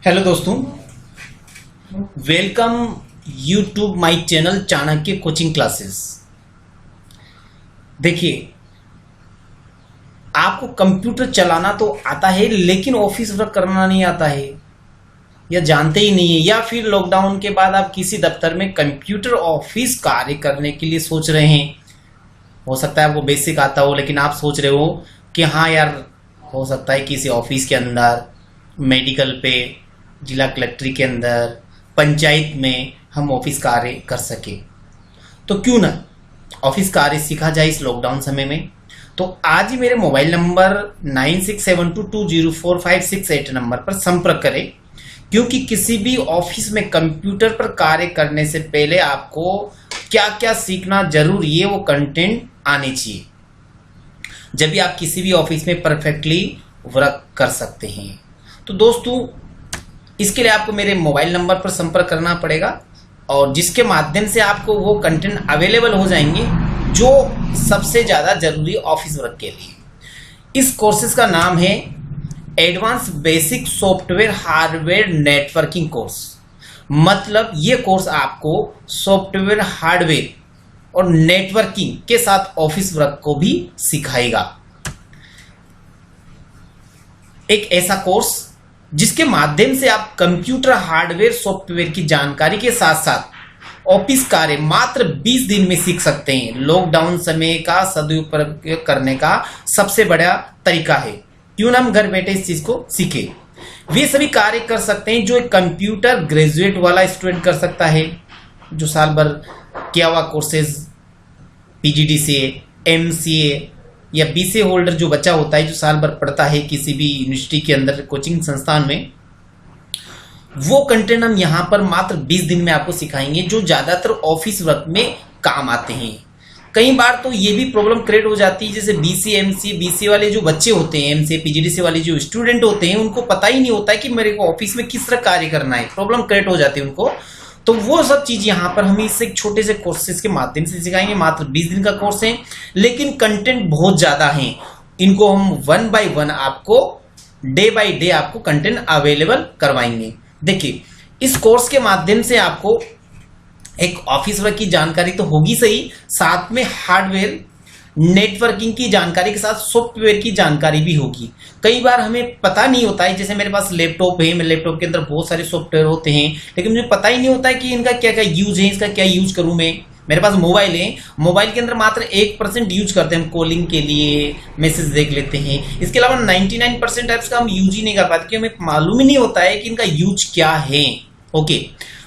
Hello दोस्तों, welcome YouTube my channel Chanakya coaching classes. देखिए, आपको कंप्यूटर चलाना तो आता है लेकिन ऑफिस वर्क करना नहीं आता है या जानते ही नहीं है, या फिर लॉकडाउन के बाद आप किसी दफ्तर में कंप्यूटर ऑफिस कार्य करने के लिए सोच रहे हैं। हो सकता है आपको बेसिक आता हो लेकिन आप सोच रहे हो कि हाँ यार, हो सकता है किसी ऑफिस के अंदर, मेडिकल पे, जिला कलेक्ट्री के अंदर, पंचायत में हम ऑफिस कार्य कर सके, तो क्यों ना ऑफिस कार्य सीखा जाए इस लॉकडाउन समय में। तो आज ही मेरे मोबाइल नंबर 9672204568 नंबर पर संपर्क करें, क्योंकि किसी भी ऑफिस में कंप्यूटर पर कार्य करने से पहले आपको क्या क्या सीखना जरूरी है, वो कंटेंट आने चाहिए, जब भी आप किसी भी ऑफिस में परफेक्टली वर्क कर सकते हैं। तो दोस्तों, इसके लिए आपको मेरे मोबाइल नंबर पर संपर्क करना पड़ेगा और जिसके माध्यम से आपको वो कंटेंट अवेलेबल हो जाएंगे जो सबसे ज्यादा जरूरी ऑफिस वर्क के लिए। इस कोर्सेज का नाम है advance basic software hardware networking course. मतलब ये कोर्स आपको सॉफ्टवेयर, हार्डवेयर और नेटवर्किंग के साथ ऑफिस वर्क को भी सिखाएगा। एक ऐसा कोर्स जिसके माध्यम से आप कंप्यूटर, हार्डवेयर, सॉफ्टवेयर की जानकारी के साथ साथ ऑफिस कार्य मात्र 20 दिन में सीख सकते हैं। लॉकडाउन समय का सदुपयोग करने का सबसे बड़ा तरीका है। क्यों ना हम घर बैठे इस चीज को सीखे। वे सभी कार्य कर सकते हैं जो एक कंप्यूटर ग्रेजुएट वाला स्टूडेंट कर सकता है, जो साल भर किया हुआ कोर्सेज, पीजीडीसीए, एमसीए या बीसीए होल्डर जो बच्चा होता है, जो साल भर पढ़ता है किसी भी यूनिवर्सिटी के अंदर, कोचिंग संस्थान में, वो कंटेंट हम यहां पर मात्र 20 दिन में आपको सिखाएंगे, जो ज्यादातर ऑफिस वर्क में काम आते हैं। कई बार तो ये भी प्रॉब्लम क्रिएट हो जाती है, जैसे बीसीए, एमसीए, बीसीए वाले जो बच्चे होते हैं, एमसीए, पीजीडीसीए वाले जो स्टूडेंट होते हैं, उनको पता ही नहीं होता है कि मेरे को ऑफिस में किस तरह कार्य करना है। प्रॉब्लम क्रिएट हो जाती है उनको। तो वो सब चीज यहाँ पर हम इस एक छोटे से कोर्सेज के माध्यम से सिखाएंगे। मात्र 20 दिन का कोर्स है लेकिन कंटेंट बहुत ज्यादा है। इनको हम 1 by 1 आपको डे बाय डे आपको कंटेंट अवेलेबल करवाएंगे। देखिए, इस कोर्स के माध्यम से आपको एक ऑफिस वर्क की जानकारी तो होगी सही, साथ में हार्डवेयर, नेटवर्किंग की जानकारी के साथ सॉफ्टवेयर की जानकारी भी होगी। कई बार हमें पता नहीं होता है, जैसे मेरे पास लैपटॉप है, मेरे लैपटॉप के अंदर बहुत सारे सॉफ्टवेयर होते हैं, लेकिन मुझे पता ही नहीं होता है कि इनका क्या क्या यूज है, इसका क्या यूज करूं मैं। मेरे पास मोबाइल है, मोबाइल के अंदर मात्र 1% यूज करते हैं हम कॉलिंग के लिए, मैसेज देख लेते हैं। इसके अलावा 99% ऐप्स का हम यूज ही नहीं कर पाते, क्योंकि हमें मालूम ही नहीं होता है कि इनका यूज क्या है। ओके,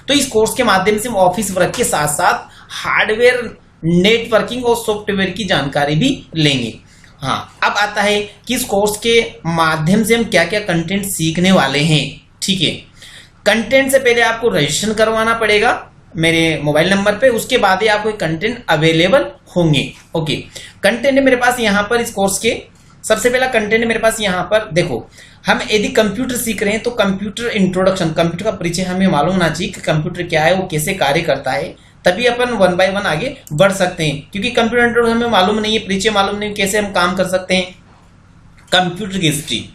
तो इस कोर्स के माध्यम से हम ऑफिस वर्क के साथ साथ हार्डवेयर, नेटवर्किंग और सॉफ्टवेयर की जानकारी भी लेंगे। हाँ, अब आता है कि इस कोर्स के माध्यम से हम क्या क्या कंटेंट सीखने वाले हैं। ठीक है, कंटेंट से पहले आपको रजिस्ट्रेशन करवाना पड़ेगा मेरे मोबाइल नंबर पे, उसके बाद ही आपको कंटेंट अवेलेबल होंगे। ओके, कंटेंट है मेरे पास यहाँ पर इस कोर्स के। सबसे पहला कंटेंट है मेरे पास यहाँ पर, देखो, हम यदि कंप्यूटर सीख रहे हैं तो कंप्यूटर इंट्रोडक्शन, कंप्यूटर का परिचय हमें मालूम होना चाहिए कि कंप्यूटर क्या है, वो कैसे कार्य करता है, तभी अपन 1 by 1 आगे बढ़ सकते हैं। क्योंकि कंप्यूटर इंट्रोडक्शन हमें मालूम नहीं है, परिचय मालूम नहीं, कैसे हम काम कर सकते हैं। कंप्यूटर की हिस्ट्री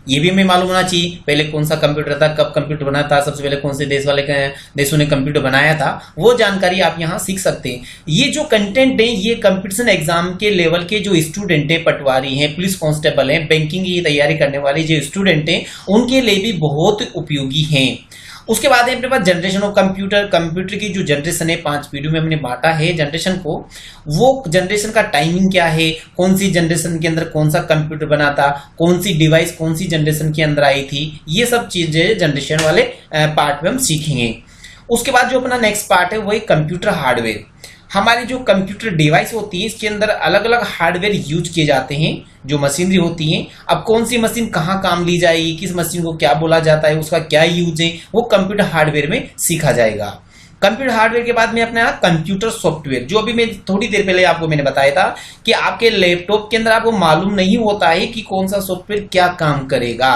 ये भी हमें मालूम होना चाहिए, पहले कौन सा कंप्यूटर था, कब कंप्यूटर बना था, सबसे पहले कौन से देशों ने कंप्यूटर बनाया था, वो जानकारी आप यहाँ सीख सकते हैं। ये जो कंटेंट है, ये कंपटीशन एग्जाम के लेवल के जो स्टूडेंट है, पटवारी हैं, पुलिस कांस्टेबल हैं, बैंकिंग की तैयारी करने वाले जो स्टूडेंट हैं, उनके लिए भी बहुत उपयोगी हैं। उसके बाद है अपने पास जनरेशन ऑफ कंप्यूटर। कंप्यूटर की जो जनरेशन है, 5 वीडियो में हमने बांटा है जनरेशन को। वो जनरेशन का टाइमिंग क्या है, कौन सी जनरेशन के अंदर कौन सा कंप्यूटर बना था, कौन सी डिवाइस कौन सी जनरेशन के अंदर आई थी, ये सब चीजें जनरेशन वाले पार्ट में हम सीखेंगे। उसके बाद जो अपना नेक्स्ट पार्ट है वो है कंप्यूटर हार्डवेयर। हमारी जो कंप्यूटर डिवाइस होती है, इसके अंदर अलग अलग हार्डवेयर यूज किए जाते हैं, जो मशीनरी होती है। अब कौन सी मशीन कहाँ काम ली जाएगी, किस मशीन को क्या बोला जाता है, उसका क्या यूज है, वो कंप्यूटर हार्डवेयर में सीखा जाएगा। कंप्यूटर हार्डवेयर के बाद में अपना कंप्यूटर सॉफ्टवेयर, जो अभी मैं थोड़ी देर पहले आपको मैंने बताया था कि आपके लैपटॉप के अंदर आपको मालूम नहीं होता है कि कौन सा सॉफ्टवेयर क्या काम करेगा,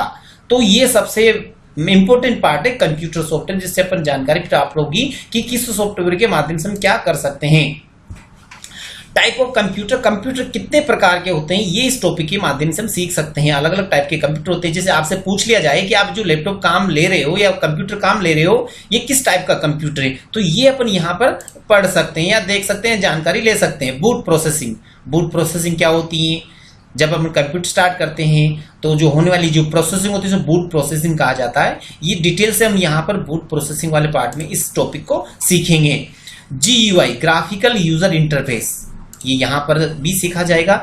तो ये सबसे इंपॉर्टेंट पार्ट है कंप्यूटर सॉफ्टवेयर, जिससे अपन जानकारी प्राप्त होगी कि किस सॉफ्टवेयर के माध्यम से हम क्या कर सकते हैं। टाइप ऑफ कंप्यूटर, कंप्यूटर कितने प्रकार के होते हैं, ये इस टॉपिक के माध्यम से हम सीख सकते हैं। अलग अलग टाइप के कंप्यूटर होते हैं। जैसे आपसे पूछ लिया जाए कि आप जो लैपटॉप काम ले रहे हो या कंप्यूटर काम ले रहे हो, ये किस टाइप का कंप्यूटर है, तो ये अपन यहाँ पर पढ़ सकते हैं या देख सकते हैं, जानकारी ले सकते हैं। बूट प्रोसेसिंग, बूट प्रोसेसिंग क्या होती है, जब हम कंप्यूटर स्टार्ट करते हैं तो जो होने वाली जो प्रोसेसिंग होती है उसे बूट प्रोसेसिंग कहा जाता है। ये डिटेल से हम यहाँ पर बूट प्रोसेसिंग वाले पार्ट में इस टॉपिक को सीखेंगे। GUI, ग्राफिकल यूजर इंटरफेस, ये यहाँ पर भी सीखा जाएगा।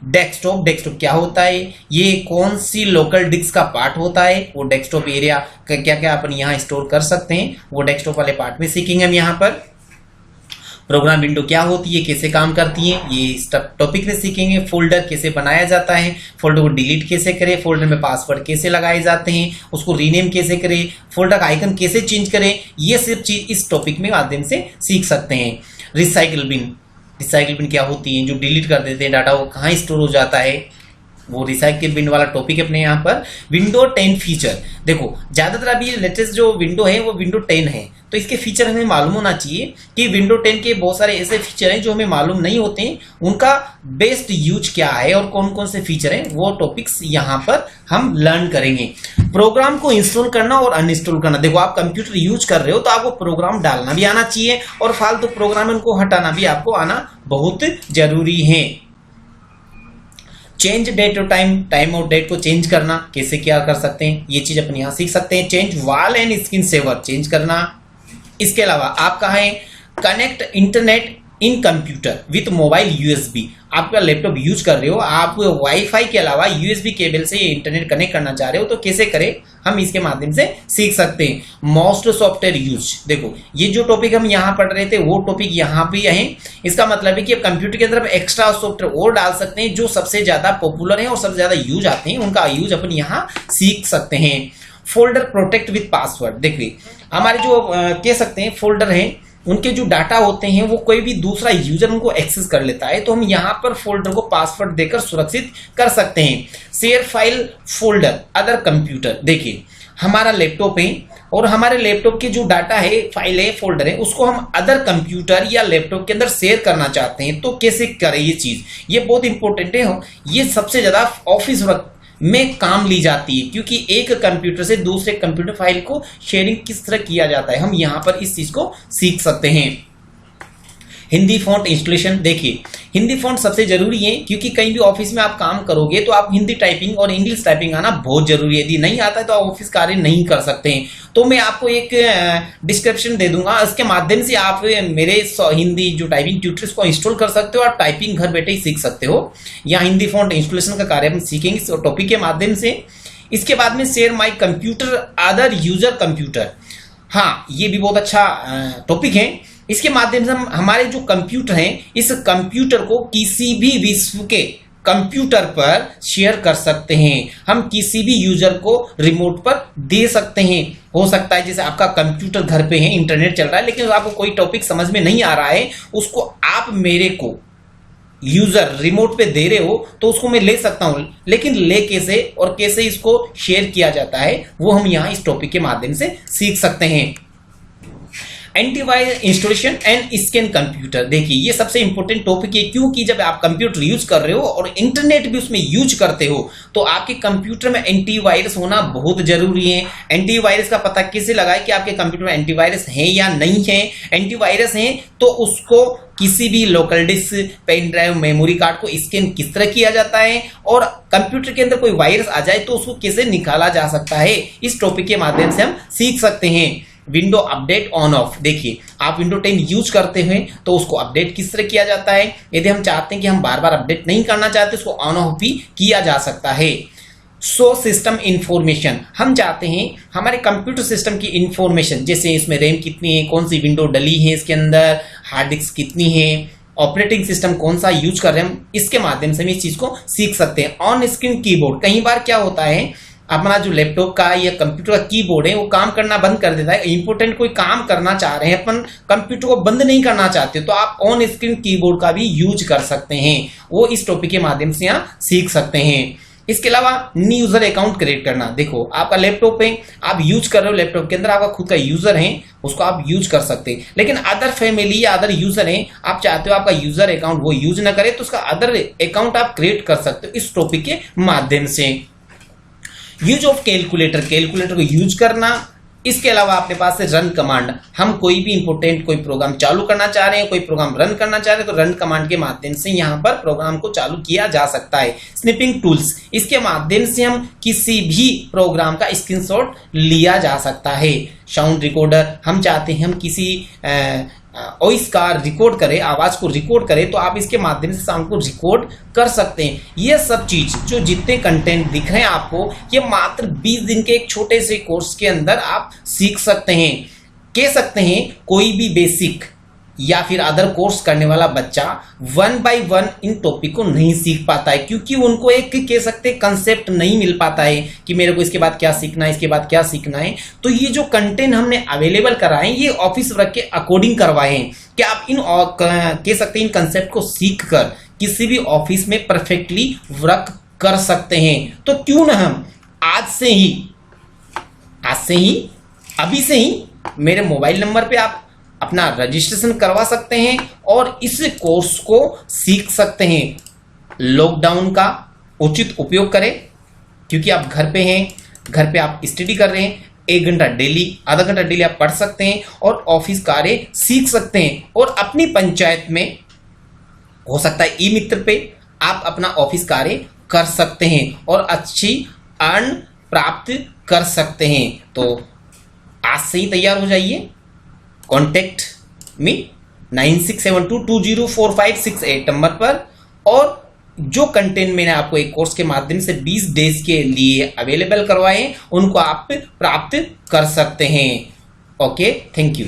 डेस्कटॉप, डेस्कटॉप क्या होता है, ये कौन सी लोकल डिस्क का पार्ट होता है, वो डेस्कटॉप एरिया क्या क्या अपन यहाँ स्टोर कर सकते हैं, वो डेस्कटॉप वाले पार्ट में सीखेंगे हम यहाँ पर। प्रोग्राम विंडो क्या होती है, कैसे काम करती है, ये इस टॉपिक में सीखेंगे। फोल्डर कैसे बनाया जाता है, फोल्डर को डिलीट कैसे करें, फोल्डर में पासवर्ड कैसे लगाए जाते हैं, उसको रीनेम कैसे करें, फोल्डर का आइकन कैसे चेंज करें, ये सब चीज इस टॉपिक में माध्यम से सीख सकते हैं। रिसाइकल बिन, रिसाइकल बिन क्या होती है, जो डिलीट कर देते हैं डाटा वो कहाँ स्टोर हो जाता है, वो रिसाइकिल बिन वाला टॉपिक अपने यहाँ पर। विंडो 10 फीचर, देखो ज्यादातर अभी लेटेस्ट जो विंडो है वो विंडो 10 है, तो इसके फीचर हमें मालूम होना चाहिए कि विंडो 10 के बहुत सारे ऐसे फीचर हैं जो हमें मालूम नहीं होते हैं, उनका बेस्ट यूज क्या है और कौन कौन से फीचर हैं, वो टॉपिक्स यहाँ पर हम लर्न करेंगे। प्रोग्राम को इंस्टॉल करना और अनइंस्टॉल करना, देखो आप कंप्यूटर यूज कर रहे हो तो आपको प्रोग्राम डालना भी आना चाहिए और फालतू प्रोग्राम उनको हटाना भी आपको आना बहुत जरूरी है। चेंज डेट और टाइम, टाइम और डेट को चेंज करना कैसे क्या कर सकते हैं, ये चीज अपन यहाँ सीख सकते हैं। Change wall and screen saver, change करना। इसके अलावा आप कहा है connect internet in computer with mobile USB, आपका लैपटॉप यूज कर रहे हो, आप वाईफाई के अलावा USB केबल से इंटरनेट कनेक्ट करना चाह रहे हो तो कैसे करें, हम इसके माध्यम से सीख सकते हैं। मोस्ट सॉफ्टवेयर यूज, देखो ये जो टॉपिक हम यहाँ पढ़ रहे थे वो टॉपिक यहाँ भी है। इसका मतलब है कि अब कंप्यूटर के अंदर एक्स्ट्रा सॉफ्टवेयर और डाल सकते हैं जो सबसे ज्यादा पॉपुलर है और सबसे ज्यादा यूज आते हैं, उनका यूज अपन यहाँ सीख सकते हैं। फोल्डर प्रोटेक्ट विथ पासवर्ड, देखिए हमारे जो कह सकते हैं फोल्डर है उनके जो डाटा होते हैं वो कोई भी दूसरा यूजर उनको एक्सेस कर लेता है, तो हम यहाँ पर फोल्डर को पासवर्ड देकर सुरक्षित कर सकते हैं। Share file folder other computer, देखिए हमारा लैपटॉप है और हमारे लैपटॉप के जो डाटा है, फाइल है, फोल्डर है, उसको हम अदर कंप्यूटर या लैपटॉप के अंदर शेयर करना चाहते हैं तो कैसे करें, ये चीज ये बहुत इंपॉर्टेंट है। ये सबसे ज्यादा ऑफिस वर्क में काम ली जाती है क्योंकि एक कंप्यूटर से दूसरे कंप्यूटर फाइल को शेयरिंग किस तरह किया जाता है, हम यहां पर इस चीज को सीख सकते हैं। हिंदी फॉन्ट इंस्टॉलेशन, देखिए हिंदी फॉन्ट सबसे जरूरी है क्योंकि कहीं भी ऑफिस में आप काम करोगे तो आप हिंदी टाइपिंग और इंग्लिश टाइपिंग आना बहुत जरूरी है। यदि नहीं आता है तो आप ऑफिस कार्य नहीं कर सकते हैं। तो मैं आपको एक डिस्क्रिप्शन दे दूंगा, इसके माध्यम से आप मेरे हिंदी जो टाइपिंग ट्यूटर्स को इंस्टॉल कर सकते हो और टाइपिंग घर बैठे ही सीख सकते हो। यहाँ हिंदी फॉन्ट इंस्टॉलेशन का कार्य हम सीखेंगे इस टॉपिक के माध्यम से। इसके बाद में share my computer other user computer, हाँ ये भी बहुत अच्छा टॉपिक है। इसके माध्यम से हम हमारे जो कंप्यूटर हैं इस कंप्यूटर को किसी भी विश्व के कंप्यूटर पर शेयर कर सकते हैं, हम किसी भी यूजर को रिमोट पर दे सकते हैं। हो सकता है जैसे आपका कंप्यूटर घर पे है, इंटरनेट चल रहा है, लेकिन आपको कोई टॉपिक समझ में नहीं आ रहा है, उसको आप मेरे को यूजर रिमोट पे दे रहे हो तो उसको मैं ले सकता हूं, लेकिन ले कैसे और कैसे इसको शेयर किया जाता है वो हम यहाँ इस टॉपिक के माध्यम से सीख सकते हैं। Antivirus installation and scan computer, देखिए ये सबसे इंपॉर्टेंट टॉपिक है क्योंकि जब आप कंप्यूटर यूज कर रहे हो और इंटरनेट भी उसमें यूज करते हो तो आपके कंप्यूटर में एंटीवायरस होना बहुत जरूरी है। एंटीवायरस का पता कैसे लगाए कि आपके कंप्यूटर में एंटीवायरस है या नहीं है। एंटीवायरस है तो उसको किसी भी local disk, pen drive, memory card को स्कैन किस तरह किया जाता है और कंप्यूटर के अंदर कोई वायरस आ जाए तो उसको कैसे निकाला जा सकता है, इस टॉपिक के माध्यम से हम सीख सकते हैं। विंडो अपडेट ऑन ऑफ, देखिए आप विंडो 10 यूज करते हैं तो उसको अपडेट किस तरह किया जाता है। यदि हम चाहते हैं कि हम बार बार अपडेट नहीं करना चाहते उसको ऑन ऑफ भी किया जा सकता है। सो सिस्टम इंफॉर्मेशन, हम चाहते हैं हमारे कंप्यूटर सिस्टम की इंफॉर्मेशन, जैसे इसमें रैम कितनी है, कौन सी विंडो डली है, इसके अंदर हार्ड डिस्क कितनी है, ऑपरेटिंग सिस्टम कौन सा यूज कर रहे हैं, हम इसके माध्यम से हम इस चीज को सीख सकते हैं। ऑन स्क्रीन कीबोर्ड, कई बार क्या होता है अपना जो लैपटॉप का या कंप्यूटर का कीबोर्ड है वो काम करना बंद कर देता है, इंपोर्टेंट कोई काम करना चाह रहे हैं अपन, कंप्यूटर को बंद नहीं करना चाहते तो आप ऑन स्क्रीन कीबोर्ड का भी यूज कर सकते हैं, वो इस टॉपिक के माध्यम से यहाँ सीख सकते हैं। इसके अलावा न्यू यूजर अकाउंट क्रिएट करना। देखो आपका लैपटॉप है, आप यूज कर रहे हो, लैपटॉप के अंदर आपका खुद का यूजर है, उसको आप यूज कर सकते हैं। लेकिन अदर फैमिली या अदर यूजर है, आप चाहते हो आपका यूजर अकाउंट वो यूज ना करे, तो उसका अदर अकाउंट आप क्रिएट कर सकते हो इस टॉपिक के माध्यम से। यूज ऑफ कैलकुलेटर, कैलकुलेटर को यूज करना। इसके अलावा अपने पास है रन कमांड। हम कोई भी इंपोर्टेंट कोई प्रोग्राम चालू करना चाह रहे हैं, कोई प्रोग्राम रन करना चाह रहे हैं, तो रन कमांड के माध्यम से यहाँ पर प्रोग्राम को चालू किया जा सकता है। स्निपिंग टूल्स, इसके माध्यम से हम किसी भी प्रोग्राम का स्क्रीनशॉट लिया जा सकता है। साउंड रिकॉर्डर, हम चाहते हैं हम किसी वॉइस का रिकॉर्ड करें, आवाज को रिकॉर्ड करें, तो आप इसके माध्यम से साउंड को रिकॉर्ड कर सकते हैं। ये सब चीज जो जितने कंटेंट दिख रहे हैं आपको, ये मात्र 20 दिन के एक छोटे से कोर्स के अंदर आप सीख सकते हैं। कह सकते हैं कोई भी बेसिक या फिर अदर कोर्स करने वाला बच्चा 1 by 1 इन टॉपिक को नहीं सीख पाता है, क्योंकि उनको एक कह सकते कंसेप्ट नहीं मिल पाता है कि मेरे को इसके बाद क्या सीखना है, इसके बाद क्या सीखना है। तो ये जो कंटेंट हमने अवेलेबल कराए ये ऑफिस वर्क के अकॉर्डिंग करवाए हैं कि आप इन कह सकते हैं इन कंसेप्ट को सीख कर किसी भी ऑफिस में परफेक्टली वर्क कर सकते हैं। तो क्यों ना हम आज से ही अभी से ही मेरे मोबाइल नंबर पे आप अपना रजिस्ट्रेशन करवा सकते हैं और इस कोर्स को सीख सकते हैं। लॉकडाउन का उचित उपयोग करें, क्योंकि आप घर पे हैं, घर पे आप स्टडी कर रहे हैं। 1 घंटा डेली, आधा घंटा डेली आप पढ़ सकते हैं और ऑफिस कार्य सीख सकते हैं। और अपनी पंचायत में हो सकता है ई मित्र पे आप अपना ऑफिस कार्य कर सकते हैं और अच्छी अर्न प्राप्त कर सकते हैं। तो आज से ही तैयार हो जाइए। कॉन्टेक्ट मी 9672204568 नंबर पर। और जो कंटेंट मैंने आपको एक कोर्स के माध्यम से 20 डेज के लिए अवेलेबल करवाए उनको आप प्राप्त कर सकते हैं। Okay, thank you.